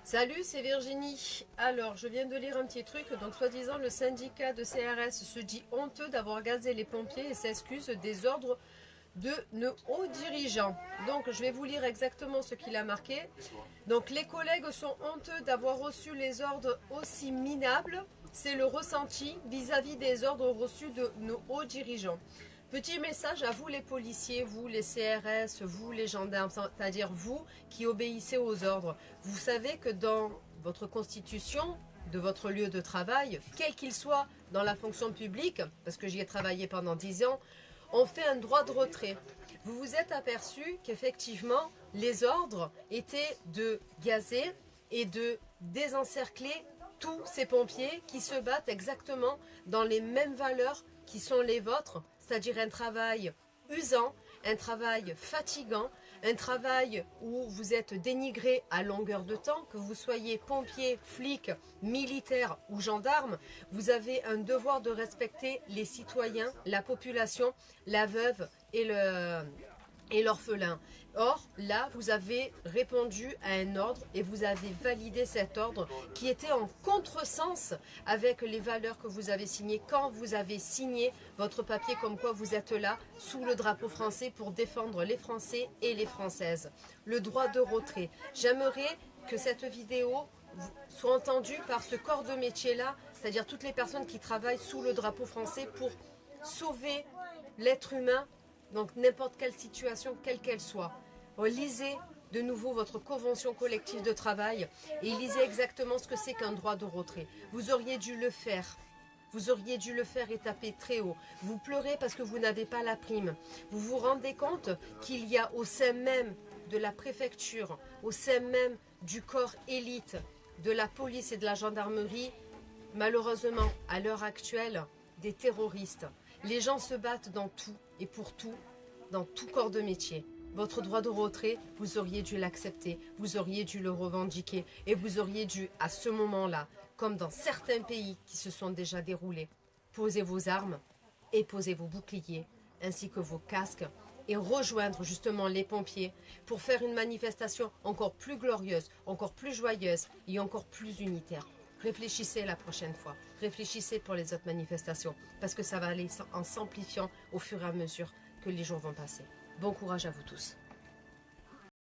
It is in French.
Salut, c'est Virginie. Alors, je viens de lire un petit truc. Donc, soi-disant, le syndicat de CRS se dit honteux d'avoir gazé les pompiers et s'excuse des ordres de nos hauts dirigeants. Donc, je vais vous lire exactement ce qu'il a marqué. Donc, les collègues sont honteux d'avoir reçu les ordres aussi minables. C'est le ressenti vis-à-vis des ordres reçus de nos hauts dirigeants. Petit message à vous les policiers, vous les CRS, vous les gendarmes, c'est-à-dire vous qui obéissez aux ordres. Vous savez que dans votre constitution de votre lieu de travail, quel qu'il soit dans la fonction publique, parce que j'y ai travaillé pendant 10 ans, on fait un droit de retrait. Vous vous êtes aperçu qu'effectivement, les ordres étaient de gazer et de désencercler tous ces pompiers qui se battent exactement dans les mêmes valeurs qui sont les vôtres, c'est-à-dire un travail usant, un travail fatigant, un travail où vous êtes dénigré à longueur de temps, que vous soyez pompier, flic, militaire ou gendarme, vous avez un devoir de respecter les citoyens, la population, la veuve et l'orphelin. Or, là, vous avez répondu à un ordre et vous avez validé cet ordre qui était en contresens avec les valeurs que vous avez signées quand vous avez signé votre papier comme quoi vous êtes là sous le drapeau français pour défendre les Français et les Françaises. Le droit de retrait. J'aimerais que cette vidéo soit entendue par ce corps de métier-là, c'est-à-dire toutes les personnes qui travaillent sous le drapeau français pour sauver l'être humain. Donc n'importe quelle situation, quelle qu'elle soit. Lisez de nouveau votre convention collective de travail et lisez exactement ce que c'est qu'un droit de retrait. Vous auriez dû le faire. Vous auriez dû le faire et taper très haut. Vous pleurez parce que vous n'avez pas la prime. Vous vous rendez compte qu'il y a au sein même de la préfecture, au sein même du corps élite, de la police et de la gendarmerie, malheureusement, à l'heure actuelle, des terroristes. Les gens se battent dans tout et pour tout, dans tout corps de métier. Votre droit de retrait, vous auriez dû l'accepter, vous auriez dû le revendiquer et vous auriez dû, à ce moment-là, comme dans certains pays qui se sont déjà déroulés, poser vos armes et poser vos boucliers ainsi que vos casques et rejoindre justement les pompiers pour faire une manifestation encore plus glorieuse, encore plus joyeuse et encore plus unitaire. Réfléchissez la prochaine fois, réfléchissez pour les autres manifestations, parce que ça va aller en s'amplifiant au fur et à mesure que les jours vont passer. Bon courage à vous tous.